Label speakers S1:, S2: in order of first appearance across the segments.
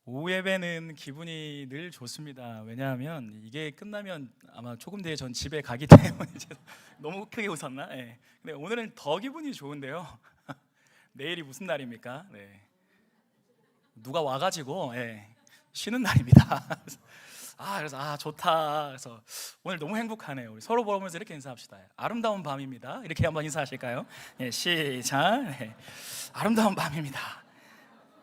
S1: 오후 예배는 기분이 늘 좋습니다. 왜냐하면 이게 끝나면 아마 조금 뒤에 전 집에 가기 때문에 너무 크게 웃었나? 네. 근데 오늘은 더 기분이 좋은데요. 내일이 무슨 날입니까? 네. 누가 와가지고 쉬는 날입니다. 그래서 좋다. 그래서 오늘 너무 행복하네요. 우리 서로 보면서 이렇게 인사합시다. 아름다운 밤입니다. 이렇게 한번 인사하실까요? 시작. 아름다운 밤입니다.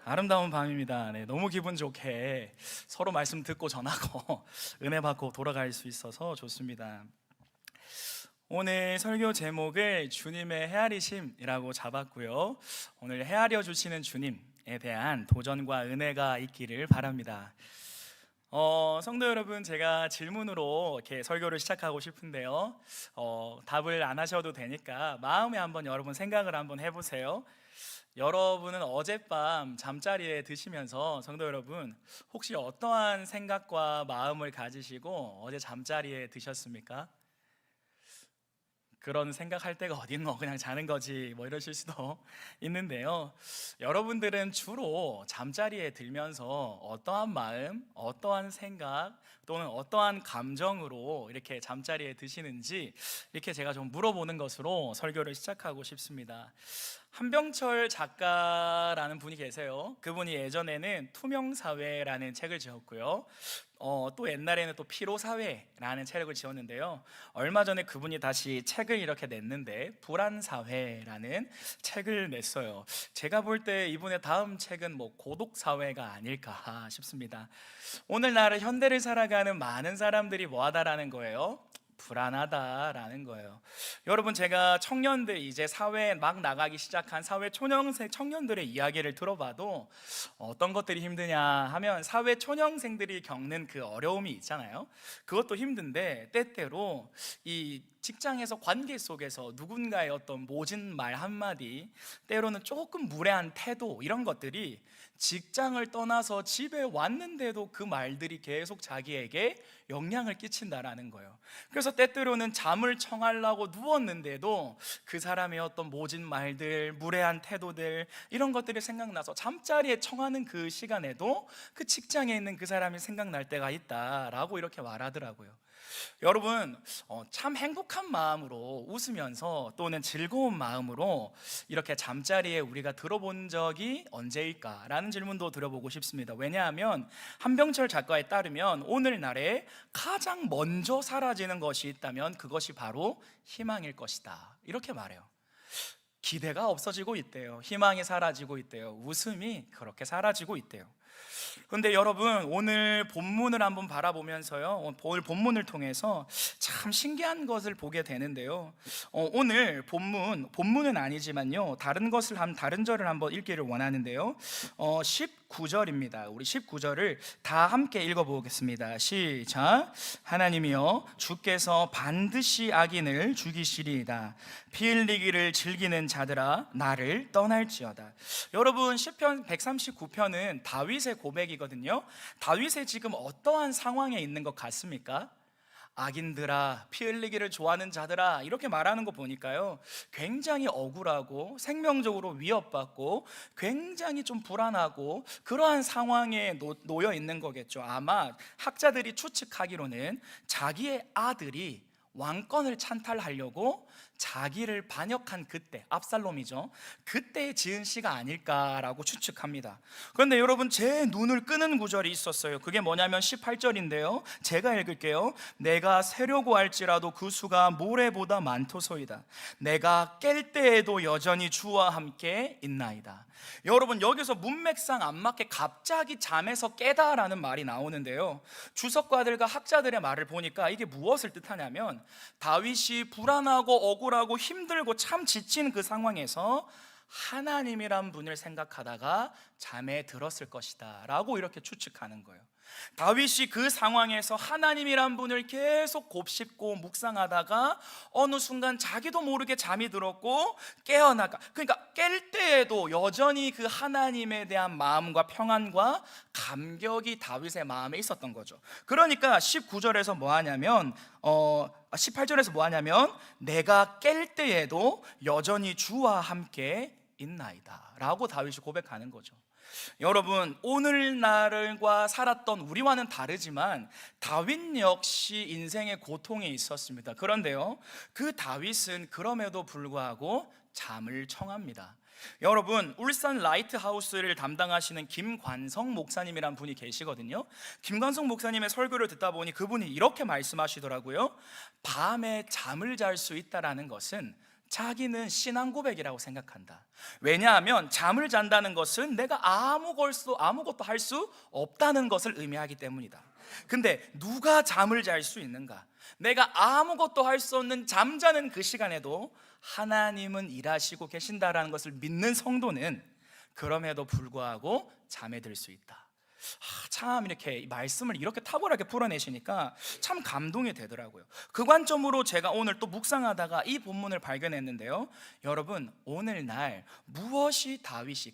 S1: 아름다운 밤입니다. 너무 기분 좋게 서로 말씀 듣고 전하고 은혜 받고 돌아갈 수 있어서 좋습니다. 오늘 설교 제목을 주님의 헤아리심이라고 잡았고요. 오늘 헤아려 주시는 주님에 대한 도전과 은혜가 있기를 바랍니다. 성도 여러분, 제가 질문으로 이렇게 설교를 시작하고 싶은데요. 답을 안 하셔도 되니까 마음에 한번 여러분 생각을 한번 해보세요. 여러분은 어젯밤 잠자리에 드시면서 성도 여러분 혹시 어떠한 생각과 마음을 가지시고 어제 잠자리에 드셨습니까? 그런 생각할 때가 어딨노, 그냥 자는 거지 뭐 이러실 수도 있는데요. 여러분들은 주로 잠자리에 들면서 어떠한 마음, 어떠한 생각 또는 어떠한 감정으로 이렇게 잠자리에 드시는지 이렇게 제가 좀 물어보는 것으로 설교를 시작하고 싶습니다. 한병철 작가라는 분이 계세요. 그분이 예전에는 투명사회라는 책을 지었고요. 또 옛날에는 또 피로사회라는 책을 지었는데요. 얼마 전에 그분이 다시 책을 이렇게 냈는데 불안사회라는 책을 냈어요. 제가 볼 때 이분의 다음 책은 뭐 고독사회가 아닐까 싶습니다. 오늘날 현대를 살아가는 많은 사람들이 뭐하다라는 거예요? 불안하다라는 거예요. 여러분, 제가 청년들 이제 사회에 막 나가기 시작한 사회 초년생 청년들의 이야기를 들어봐도 어떤 것들이 힘드냐 하면 사회 초년생들이 겪는 그 어려움이 있잖아요. 그것도 힘든데 때때로 이 직장에서 관계 속에서 누군가의 어떤 모진 말 한마디, 때로는 조금 무례한 태도, 이런 것들이 직장을 떠나서 집에 왔는데도 그 말들이 계속 자기에게 영향을 끼친다라는 거예요. 그래서 때때로는 잠을 청하려고 누웠는데도 그 사람의 어떤 모진 말들, 무례한 태도들, 이런 것들이 생각나서 잠자리에 청하는 그 시간에도 그 직장에 있는 그 사람이 생각날 때가 있다라고 이렇게 말하더라고요. 여러분, 참 행복한 마음으로 웃으면서 또는 즐거운 마음으로 이렇게 잠자리에 우리가 들어본 적이 언제일까라는 질문도 드려보고 싶습니다. 왜냐하면 한병철 작가에 따르면 오늘날에 가장 먼저 사라지는 것이 있다면 그것이 바로 희망일 것이다, 이렇게 말해요. 기대가 없어지고 있대요. 희망이 사라지고 있대요. 웃음이 그렇게 사라지고 있대요. 그런데 여러분, 오늘 본문을 한번 바라보면서요, 오늘 본문을 통해서 참 신기한 것을 보게 되는데요. 오늘 본문은 아니지만요, 다른 절을 한번 읽기를 원하는데요. 19절입니다. 우리 19절을 다 함께 읽어보겠습니다. 시작. 하나님이여, 주께서 반드시 악인을 죽이시리이다. 피 흘리기를 즐기는 자들아, 나를 떠날지어다. 여러분, 시편 139편은 다윗의 고백이거든요. 다윗이 지금 어떠한 상황에 있는 것 같습니까? 악인들아, 피 흘리기를 좋아하는 자들아, 이렇게 말하는 거 보니까요, 굉장히 억울하고 생명적으로 위협받고 굉장히 좀 불안하고 그러한 상황에 놓여 있는 거겠죠. 아마 학자들이 추측하기로는 자기의 아들이 왕권을 찬탈하려고 자기를 반역한 그때, 압살롬이죠, 그때 지은 시가 아닐까라고 추측합니다. 그런데 여러분, 제 눈을 끄는 구절이 있었어요. 그게 뭐냐면 18절인데요 제가 읽을게요. 내가 세려고 할지라도 그 수가 모래보다 많도소이다. 내가 깰 때에도 여전히 주와 함께 있나이다. 여러분, 여기서 문맥상 안 맞게 갑자기 잠에서 깨다라는 말이 나오는데요, 주석가들과 학자들의 말을 보니까 이게 무엇을 뜻하냐면 다윗이 불안하고 억울하고 힘들고 참 지친 그 상황에서 하나님이란 분을 생각하다가 잠에 들었을 것이다 라고 이렇게 추측하는 거예요. 다윗이 그 상황에서 하나님이란 분을 계속 곱씹고 묵상하다가 어느 순간 자기도 모르게 잠이 들었고 깨어나가, 그러니까 깰 때에도 여전히 그 하나님에 대한 마음과 평안과 감격이 다윗의 마음에 있었던 거죠. 그러니까 19절에서 뭐하냐면 18절에서 뭐하냐면 내가 깰 때에도 여전히 주와 함께 있나이다 라고 다윗이 고백하는 거죠. 여러분, 오늘날과 살았던 우리와는 다르지만 다윗 역시 인생의 고통에 있었습니다. 그런데요, 그 다윗은 그럼에도 불구하고 잠을 청합니다. 여러분, 울산 라이트하우스를 담당하시는 김관성 목사님이란 분이 계시거든요. 김관성 목사님의 설교를 듣다 보니 그분이 이렇게 말씀하시더라고요. 밤에 잠을 잘 수 있다라는 것은 자기는 신앙 고백이라고 생각한다. 왜냐하면 잠을 잔다는 것은 내가 아무것도 할 수 없다는 것을 의미하기 때문이다. 근데 누가 잠을 잘 수 있는가? 내가 아무것도 할 수 없는 잠자는 그 시간에도 하나님은 일하시고 계신다라는 것을 믿는 성도는 그럼에도 불구하고 잠에 들 수 있다. 참 이렇게 말씀을 이렇게 탁월하게 풀어내시니까 참 감동이 되더라고요. 그 관점으로 제가 오늘 또 묵상하다가 이 본문을 발견했는데요, 여러분, 오늘날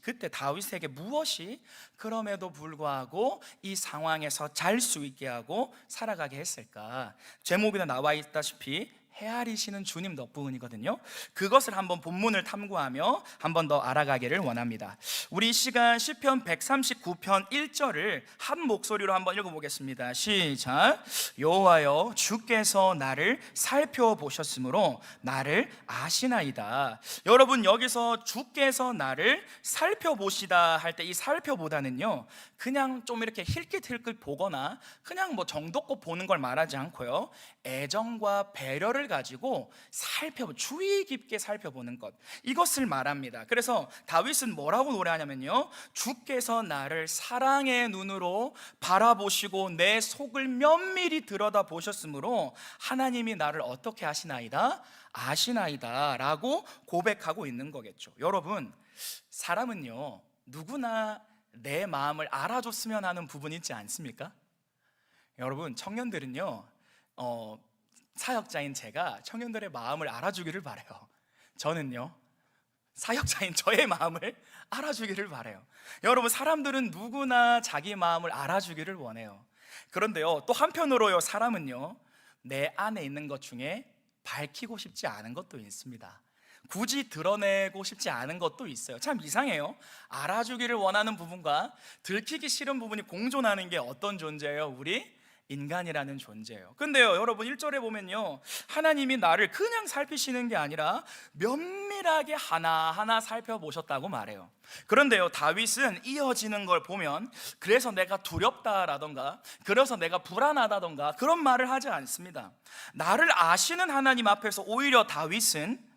S1: 그때 다윗에게 무엇이 그럼에도 불구하고 이 상황에서 잘 수 있게 하고 살아가게 했을까? 제목에도 나와 있다시피 헤아리시는 주님 덕분이거든요. 그것을 한번 본문을 탐구하며 한번 더 알아가기를 원합니다. 우리 이 시간 시편 139편 1절을 한 목소리로 한번 읽어보겠습니다. 시작. 여호와여, 주께서 나를 살펴보셨으므로 나를 아시나이다. 여러분, 여기서 주께서 나를 살펴보시다 할 때 이 살펴보다는요, 그냥 좀 이렇게 힐끗힐끗 보거나 그냥 뭐 정도껏 보는 걸 말하지 않고요, 애정과 배려를 가지고 주의 깊게 살펴보는 것, 이것을 말합니다. 그래서 다윗은 뭐라고 노래하냐면요, 주께서 나를 사랑의 눈으로 바라보시고 내 속을 면밀히 들여다보셨으므로 하나님이 나를 어떻게 하시나이다? 아시나이다 라고 고백하고 있는 거겠죠. 여러분, 사람은요, 누구나 내 마음을 알아줬으면 하는 부분이 있지 않습니까? 여러분, 청년들은요, 사역자인 제가 청년들의 마음을 알아주기를 바래요. 저는요, 사역자인 저의 마음을 알아주기를 바래요. 여러분, 사람들은 누구나 자기 마음을 알아주기를 원해요. 그런데요, 또 한편으로요, 사람은요, 내 안에 있는 것 중에 밝히고 싶지 않은 것도 있습니다. 굳이 드러내고 싶지 않은 것도 있어요. 참 이상해요. 알아주기를 원하는 부분과 들키기 싫은 부분이 공존하는 게 어떤 존재예요? 우리 인간이라는 존재예요. 근데요, 여러분, 1절에 보면요, 하나님이 나를 그냥 살피시는 게 아니라 면밀하게 하나하나 살펴보셨다고 말해요. 그런데요, 다윗은 이어지는 걸 보면 그래서 내가 두렵다라던가 그래서 내가 불안하다던가 그런 말을 하지 않습니다. 나를 아시는 하나님 앞에서 오히려 다윗은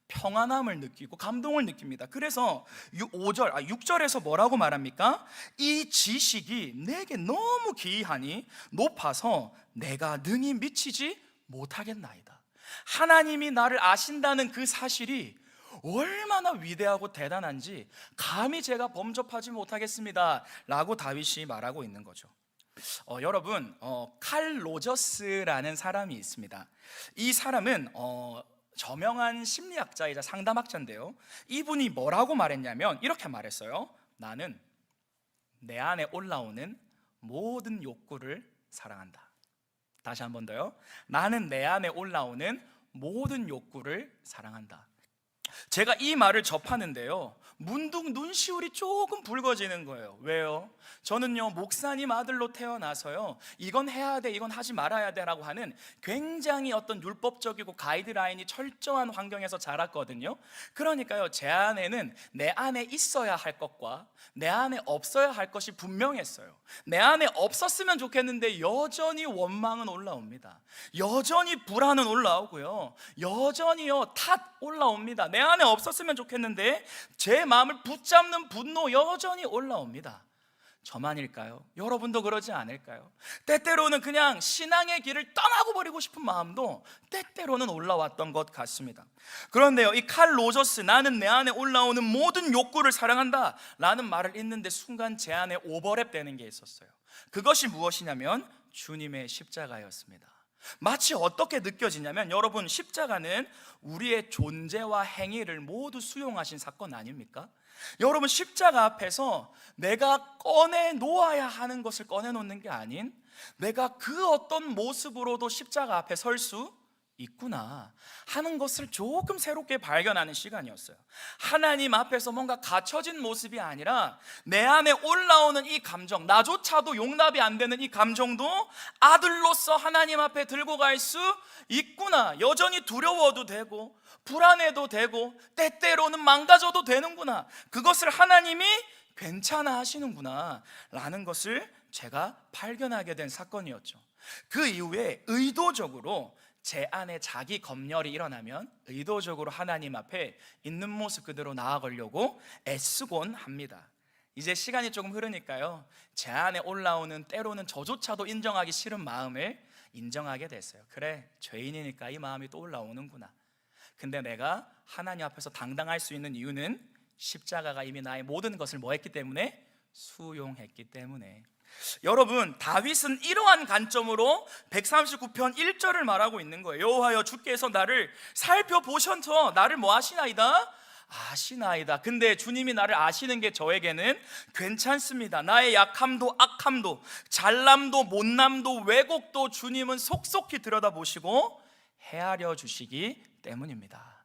S1: 평안함을 느끼고 감동을 느낍니다. 그래서 6절에서 뭐라고 말합니까? 이 지식이 내게 너무 기이하니 높아서 내가 능히 미치지 못하겠나이다. 하나님이 나를 아신다는 그 사실이 얼마나 위대하고 대단한지 감히 제가 범접하지 못하겠습니다 라고 다윗이 말하고 있는 거죠. 여러분, 칼 로저스라는 사람이 있습니다. 이 사람은 저명한 심리학자이자 상담학자인데요, 이분이 뭐라고 말했냐면 이렇게 말했어요. 나는 내 안에 올라오는 모든 욕구를 사랑한다. 다시 한 번 더요. 나는 내 안에 올라오는 모든 욕구를 사랑한다. 제가 이 말을 접하는데요, 문득 눈시울이 조금 붉어지는 거예요. 왜요? 저는요, 목사님 아들로 태어나서요, 이건 해야 돼, 이건 하지 말아야 돼 라고 하는 굉장히 어떤 율법적이고 가이드라인이 철저한 환경에서 자랐거든요. 그러니까요, 제 안에는 내 안에 있어야 할 것과 내 안에 없어야 할 것이 분명했어요. 내 안에 없었으면 좋겠는데 여전히 원망은 올라옵니다. 여전히 불안은 올라오고요, 여전히요 탓 올라옵니다. 내 안에 없었으면 좋겠는데 제 마음을 붙잡는 분노 여전히 올라옵니다. 저만일까요? 여러분도 그러지 않을까요? 때때로는 그냥 신앙의 길을 떠나고 버리고 싶은 마음도 때때로는 올라왔던 것 같습니다. 그런데요, 이 칼 로저스, 나는 내 안에 올라오는 모든 욕구를 사랑한다 라는 말을 읽는데 순간 제 안에 오버랩 되는 게 있었어요. 그것이 무엇이냐면 주님의 십자가였습니다. 마치 어떻게 느껴지냐면, 여러분, 십자가는 우리의 존재와 행위를 모두 수용하신 사건 아닙니까? 여러분, 십자가 앞에서 내가 꺼내놓아야 하는 것을 꺼내놓는 게 아닌 내가 그 어떤 모습으로도 십자가 앞에 설 수 있구나 하는 것을 조금 새롭게 발견하는 시간이었어요. 하나님 앞에서 뭔가 갖춰진 모습이 아니라 내 안에 올라오는 이 감정, 나조차도 용납이 안 되는 이 감정도 아들로서 하나님 앞에 들고 갈 수 있구나. 여전히 두려워도 되고 불안해도 되고 때때로는 망가져도 되는구나. 그것을 하나님이 괜찮아 하시는구나 라는 것을 제가 발견하게 된 사건이었죠. 그 이후에 의도적으로 제 안에 자기 검열이 일어나면 의도적으로 하나님 앞에 있는 모습 그대로 나아가려고 애쓰곤 합니다. 이제 시간이 조금 흐르니까요, 제 안에 올라오는 때로는 저조차도 인정하기 싫은 마음을 인정하게 됐어요. 그래, 죄인이니까 이 마음이 또 올라오는구나. 근데 내가 하나님 앞에서 당당할 수 있는 이유는 십자가가 이미 나의 모든 것을 뭐 했기 때문에? 수용했기 때문에. 여러분, 다윗은 이러한 관점으로 139편 1절을 말하고 있는 거예요. 여호와여, 주께서 나를 살펴보셔서 나를 뭐 하시나이다? 아시나이다. 근데 주님이 나를 아시는 게 저에게는 괜찮습니다. 나의 약함도 악함도 잘남도 못남도 왜곡도 주님은 속속히 들여다보시고 헤아려 주시기 때문입니다.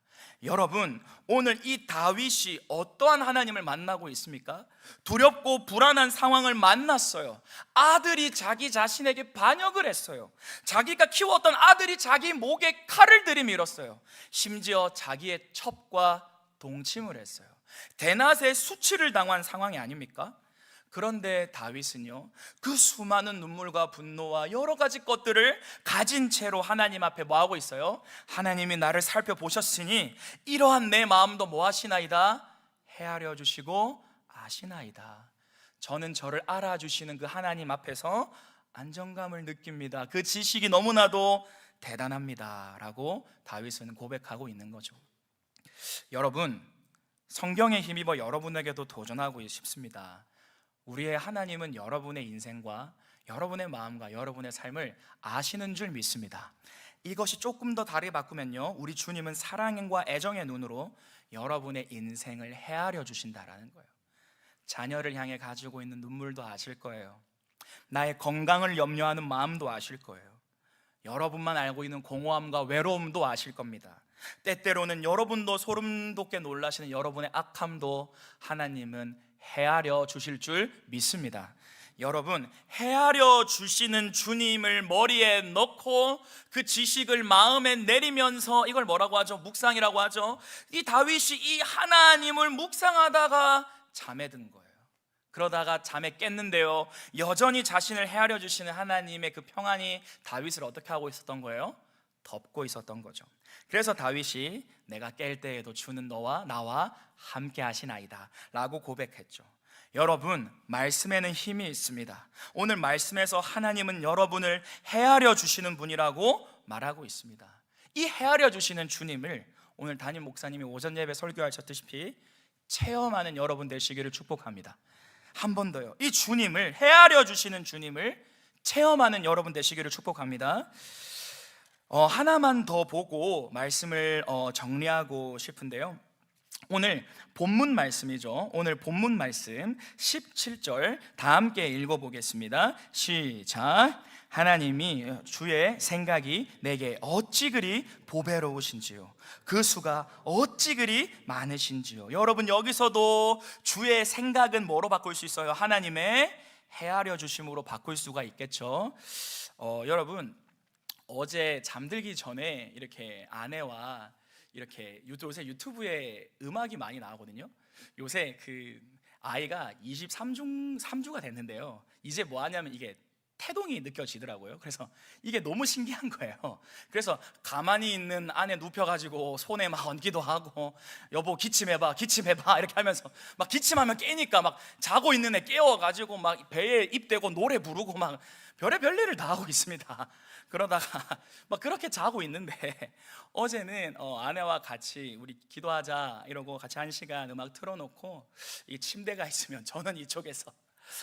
S1: 여러분, 오늘 이 다윗이 어떠한 하나님을 만나고 있습니까? 두렵고 불안한 상황을 만났어요. 아들이 자기 자신에게 반역을 했어요. 자기가 키웠던 아들이 자기 목에 칼을 들이밀었어요. 심지어 자기의 첩과 동침을 했어요. 대낮에 수치를 당한 상황이 아닙니까? 그런데 다윗은요, 그 수많은 눈물과 분노와 여러 가지 것들을 가진 채로 하나님 앞에 뭐 하고 있어요? 하나님이 나를 살펴보셨으니 이러한 내 마음도 뭐 하시나이다? 헤아려 주시고 아시나이다. 저는 저를 알아주시는 그 하나님 앞에서 안정감을 느낍니다. 그 지식이 너무나도 대단합니다 라고 다윗은 고백하고 있는 거죠. 여러분, 성경에 힘입어 여러분에게도 도전하고 싶습니다. 우리의 하나님은 여러분의 인생과 여러분의 마음과 여러분의 삶을 아시는 줄 믿습니다. 이것이 조금 더 다르게 바꾸면요, 우리 주님은 사랑과 애정의 눈으로 여러분의 인생을 헤아려 주신다라는 거예요. 자녀를 향해 가지고 있는 눈물도 아실 거예요. 나의 건강을 염려하는 마음도 아실 거예요. 여러분만 알고 있는 공허함과 외로움도 아실 겁니다. 때때로는 여러분도 소름 돋게 놀라시는 여러분의 악함도 하나님은 헤아려 주실 줄 믿습니다. 여러분, 헤아려 주시는 주님을 머리에 넣고 그 지식을 마음에 내리면서 이걸 뭐라고 하죠? 묵상이라고 하죠. 이 다윗이 이 하나님을 묵상하다가 잠에 든 거예요. 그러다가 잠에 깼는데요, 여전히 자신을 헤아려 주시는 하나님의 그 평안이 다윗을 어떻게 하고 있었던 거예요? 덮고 있었던 거죠. 그래서 다윗이 내가 깰 때에도 주는 너와 나와 함께 하시나이다 라고 고백했죠. 여러분, 말씀에는 힘이 있습니다. 오늘 말씀에서 하나님은 여러분을 헤아려 주시는 분이라고 말하고 있습니다. 이 헤아려 주시는 주님을 오늘 담임 목사님이 오전 예배 설교하셨듯이 체험하는 여러분 되시기를 축복합니다. 한 번 더요, 이 주님을, 헤아려 주시는 주님을 체험하는 여러분 되시기를 축복합니다. 하나만 더 보고 말씀을 정리하고 싶은데요, 오늘 본문 말씀이죠. 오늘 본문 말씀 17절 다 함께 읽어보겠습니다. 시작. 하나님이 주의 생각이 내게 어찌 그리 보배로우신지요, 그 수가 어찌 그리 많으신지요. 여러분, 여기서도 주의 생각은 뭐로 바꿀 수 있어요? 하나님의 헤아려 주심으로 바꿀 수가 있겠죠. 여러분, 어제 잠들기 전에 이렇게 아내와 이렇게 요새 유튜브에 음악이 많이 나오거든요. 요새 그 아이가 23주가 됐는데요, 이제 뭐 하냐면 이게 태동이 느껴지더라고요. 그래서 이게 너무 신기한 거예요. 그래서 가만히 있는 아내 눕혀가지고 손에 막 얹기도 하고, 여보 기침해봐 기침해봐 이렇게 하면서 막 기침하면 깨니까 막 자고 있는 애 깨워가지고 막 배에 입 대고 노래 부르고 막 별의별 일을 다 하고 있습니다. 그러다가 막 그렇게 자고 있는데 어제는 아내와 같이 우리 기도하자 이러고 같이 1시간 음악 틀어놓고 이 침대가 있으면 저는 이쪽에서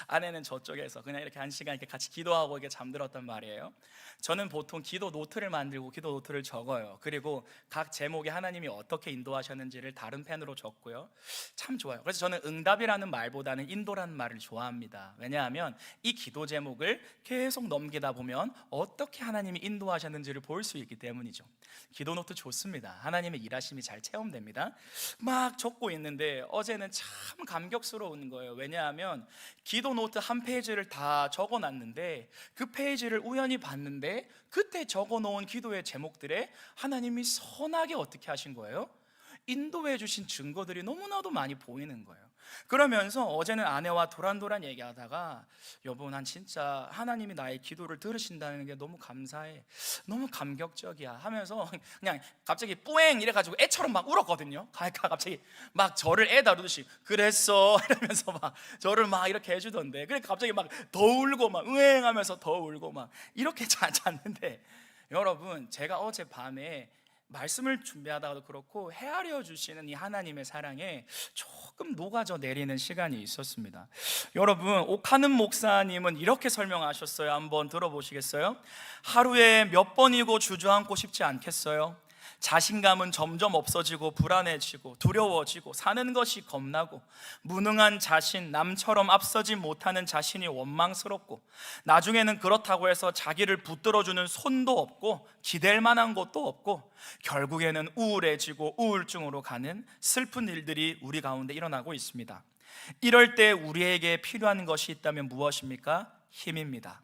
S1: 아내는 저쪽에서 그냥 이렇게 한 시간 이렇게 같이 기도하고 이렇게 잠들었단 말이에요. 저는 보통 기도 노트를 만들고 기도 노트를 적어요. 그리고 각 제목에 하나님이 어떻게 인도하셨는지를 다른 펜으로 적고요. 참 좋아요. 그래서 저는 응답이라는 말보다는 인도라는 말을 좋아합니다. 왜냐하면 이 기도 제목을 계속 넘기다 보면 어떻게 하나님이 인도하셨는지를 볼 수 있기 때문이죠. 기도 노트 좋습니다. 하나님의 일하심이 잘 체험됩니다. 막 적고 있는데 어제는 참 감격스러운 거예요. 왜냐하면 기도 노트 한 페이지를 다 적어놨는데 그 페이지를 우연히 봤는데 그때 적어놓은 기도의 제목들에 하나님이 선하게 어떻게 하신 거예요? 인도해 주신 증거들이 너무나도 많이 보이는 거예요. 그러면서 어제는 아내와 도란도란 얘기하다가 여보, 난 진짜 하나님이 나의 기도를 들으신다는 게 너무 감사해, 너무 감격적이야 하면서 그냥 갑자기 뿌앵 이래가지고 애처럼 막 울었거든요. 그러니까 갑자기 막 저를 애 다루듯이 그랬어 이러면서 막 저를 막 이렇게 해주던데, 그러니까 갑자기 막 더 울고 막 응행하면서 더 울고 막 이렇게 잤는데, 여러분 제가 어제 밤에 말씀을 준비하다가도 그렇고 헤아려 주시는 이 하나님의 사랑에 조금 녹아져 내리는 시간이 있었습니다. 여러분, 옥하는 목사님은 이렇게 설명하셨어요. 한번 들어보시겠어요? 하루에 몇 번이고 주저앉고 싶지 않겠어요? 자신감은 점점 없어지고 불안해지고 두려워지고 사는 것이 겁나고 무능한 자신, 남처럼 앞서지 못하는 자신이 원망스럽고 나중에는 그렇다고 해서 자기를 붙들어주는 손도 없고 기댈 만한 것도 없고 결국에는 우울해지고 우울증으로 가는 슬픈 일들이 우리 가운데 일어나고 있습니다. 이럴 때 우리에게 필요한 것이 있다면 무엇입니까? 힘입니다.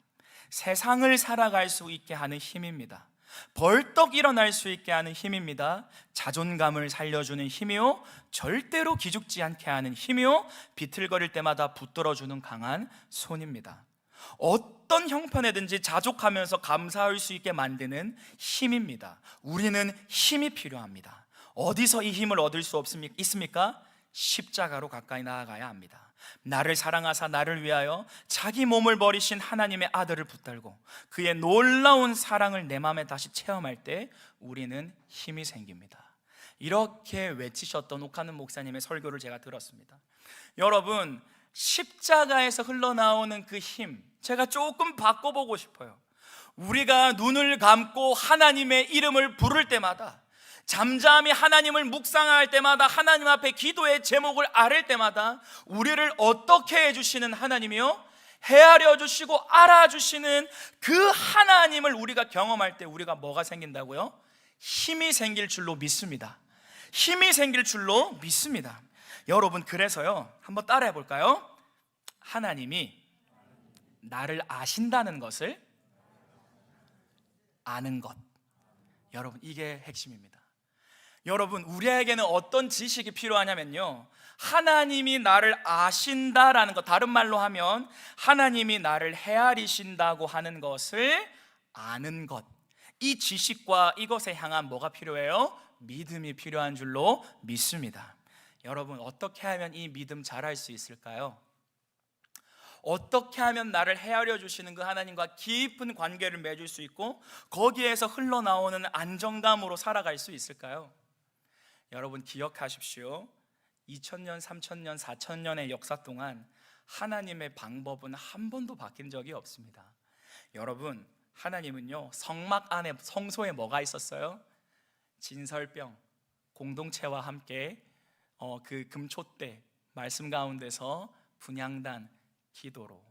S1: 세상을 살아갈 수 있게 하는 힘입니다. 벌떡 일어날 수 있게 하는 힘입니다. 자존감을 살려주는 힘이요, 절대로 기죽지 않게 하는 힘이요, 비틀거릴 때마다 붙들어주는 강한 손입니다. 어떤 형편에든지 자족하면서 감사할 수 있게 만드는 힘입니다. 우리는 힘이 필요합니다. 어디서 이 힘을 얻을 수 있습니까? 십자가로 가까이 나아가야 합니다. 나를 사랑하사 나를 위하여 자기 몸을 버리신 하나님의 아들을 붙들고 그의 놀라운 사랑을 내 마음에 다시 체험할 때 우리는 힘이 생깁니다. 이렇게 외치셨던 옥하는 목사님의 설교를 제가 들었습니다. 여러분, 십자가에서 흘러나오는 그 힘, 제가 조금 바꿔보고 싶어요. 우리가 눈을 감고 하나님의 이름을 부를 때마다, 잠잠히 하나님을 묵상할 때마다, 하나님 앞에 기도의 제목을 아뢰 때마다 우리를 어떻게 해주시는 하나님이요? 헤아려 주시고 알아주시는 그 하나님을 우리가 경험할 때 우리가 뭐가 생긴다고요? 힘이 생길 줄로 믿습니다. 힘이 생길 줄로 믿습니다. 여러분, 그래서요, 한번 따라해 볼까요? 하나님이 나를 아신다는 것을 아는 것. 여러분, 이게 핵심입니다. 여러분, 우리에게는 어떤 지식이 필요하냐면요, 하나님이 나를 아신다라는 것, 다른 말로 하면 하나님이 나를 헤아리신다고 하는 것을 아는 것, 이 지식과 이것에 향한 뭐가 필요해요? 믿음이 필요한 줄로 믿습니다. 여러분, 어떻게 하면 이 믿음 잘할 수 있을까요? 어떻게 하면 나를 헤아려 주시는 그 하나님과 깊은 관계를 맺을 수 있고 거기에서 흘러나오는 안정감으로 살아갈 수 있을까요? 여러분, 기억하십시오. 2000년, 3000년, 4000년의 역사 동안 하나님의 방법은 한 번도 바뀐 적이 없습니다. 여러분, 하나님은요, 성막 안에, 성소에 뭐가 있었어요? 진설병, 공동체와 함께 그 금촛대 말씀 가운데서 분향단, 기도로.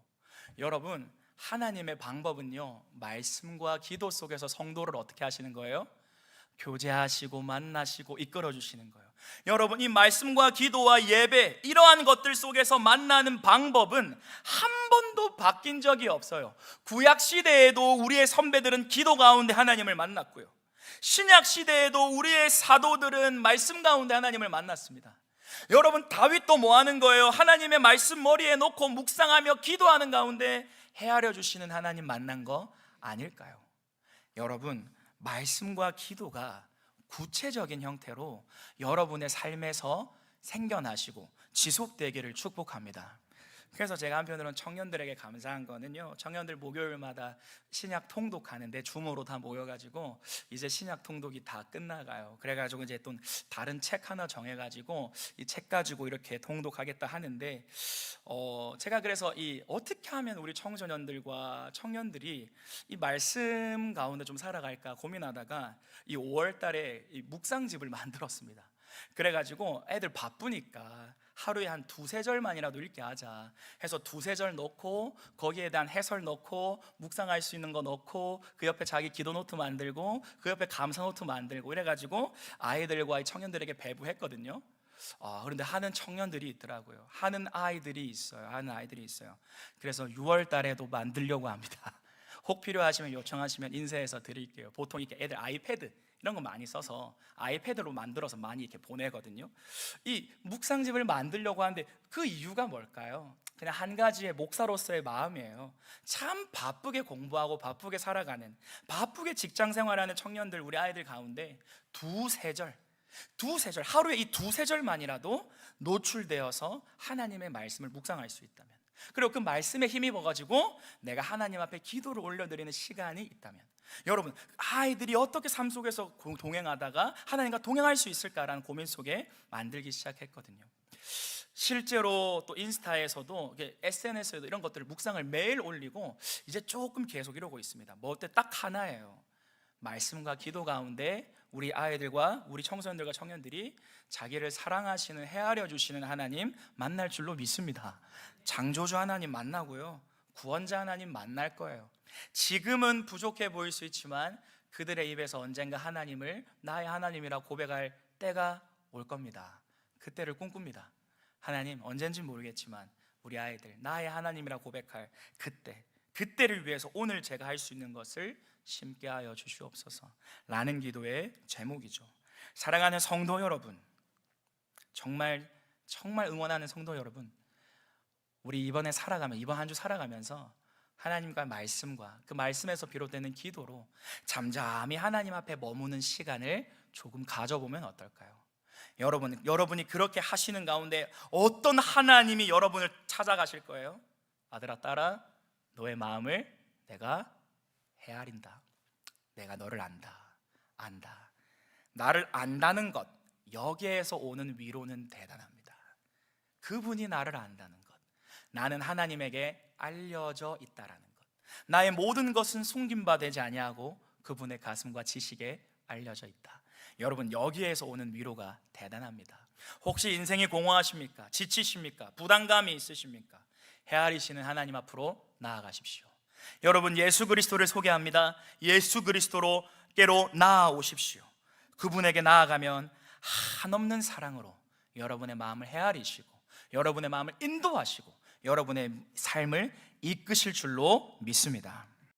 S1: 여러분, 하나님의 방법은요, 말씀과 기도 속에서 성도를 어떻게 하시는 거예요? 교제하시고 만나시고 이끌어 주시는 거예요. 여러분, 이 말씀과 기도와 예배, 이러한 것들 속에서 만나는 방법은 한 번도 바뀐 적이 없어요. 구약 시대에도 우리의 선배들은 기도 가운데 하나님을 만났고요, 신약 시대에도 우리의 사도들은 말씀 가운데 하나님을 만났습니다. 여러분, 다윗도 뭐 하는 거예요? 하나님의 말씀 머리에 놓고 묵상하며 기도하는 가운데 헤아려 주시는 하나님 만난 거 아닐까요? 여러분, 말씀과 기도가 구체적인 형태로 여러분의 삶에서 생겨나시고 지속되기를 축복합니다. 그래서 제가 한편으로는 청년들에게 감사한 거는요, 청년들 목요일마다 신약 통독하는데 줌으로 다 모여가지고 이제 신약 통독이 다 끝나가요. 그래가지고 이제 또 다른 책 하나 정해가지고 이 책 가지고 이렇게 통독하겠다 하는데, 제가 그래서 어떻게 하면 우리 청소년들과 청년들이 이 말씀 가운데 좀 살아갈까 고민하다가 이 5월 달에 이 묵상집을 만들었습니다. 그래가지고 애들 바쁘니까 하루에 한 두세 절만이라도 읽게 하자 해서 두세 절 넣고, 거기에 대한 해설 넣고, 묵상할 수 있는 거 넣고, 그 옆에 자기 기도 노트 만들고, 그 옆에 감사 노트 만들고, 이래가지고 아이들과 이 청년들에게 배부했거든요. 그런데 하는 청년들이 있더라고요. 하는 아이들이 있어요. 그래서 6월 달에도 만들려고 합니다. 혹 필요하시면 요청하시면 인쇄해서 드릴게요. 보통 이렇게 애들 아이패드 이런 거 많이 써서 아이패드로 만들어서 많이 이렇게 보내거든요. 이 묵상집을 만들려고 하는데 그 이유가 뭘까요? 그냥 한 가지의 목사로서의 마음이에요. 참 바쁘게 공부하고 바쁘게 살아가는, 바쁘게 직장 생활하는 청년들, 우리 아이들 가운데 두세 절 하루에 이 두세 절만이라도 노출되어서 하나님의 말씀을 묵상할 수 있다면, 그리고 그 말씀에 힘입어가지고 내가 하나님 앞에 기도를 올려드리는 시간이 있다면, 여러분, 아이들이 어떻게 삶 속에서 동행하다가 하나님과 동행할 수 있을까라는 고민 속에 만들기 시작했거든요. 실제로 또 인스타에서도, SNS에도 이런 것들을 묵상을 매일 올리고 이제 조금 계속 이러고 있습니다. 뭐 어때? 딱 하나예요. 말씀과 기도 가운데 우리 아이들과 우리 청소년들과 청년들이 자기를 사랑하시는, 헤아려 주시는 하나님 만날 줄로 믿습니다. 창조주 하나님 만나고요, 구원자 하나님 만날 거예요. 지금은 부족해 보일 수 있지만 그들의 입에서 언젠가 하나님을 나의 하나님이라 고백할 때가 올 겁니다. 그때를 꿈꿉니다. 하나님, 언젠진 모르겠지만 우리 아이들 나의 하나님이라 고백할 그때를 위해서 오늘 제가 할 수 있는 것을 심게 하여 주시옵소서 라는 기도의 제목이죠. 사랑하는 성도 여러분, 정말 응원하는 성도 여러분, 우리 이번 한 주 살아가면서 하나님과 말씀과 그 말씀에서 비롯되는 기도로 잠잠히 하나님 앞에 머무는 시간을 조금 가져보면 어떨까요? 여러분이 그렇게 하시는 가운데 어떤 하나님이 여러분을 찾아가실 거예요? 아들아, 딸아, 너의 마음을 내가 헤아린다. 내가 너를 안다. 나를 안다는 것, 여기에서 오는 위로는 대단합니다. 그분이 나를 안다는 것, 나는 하나님에게 알려져 있다라는 것, 나의 모든 것은 숨김바 되지 아니하고 그분의 가슴과 지식에 알려져 있다. 여러분, 여기에서 오는 위로가 대단합니다. 혹시 인생이 공허하십니까? 지치십니까? 부담감이 있으십니까? 헤아리시는 하나님 앞으로 나아가십시오. 여러분, 예수 그리스도를 소개합니다. 예수 그리스도께로 나아오십시오. 그분에게 나아가면 한없는 사랑으로 여러분의 마음을 헤아리시고 여러분의 마음을 인도하시고 여러분의 삶을 이끄실 줄로 믿습니다.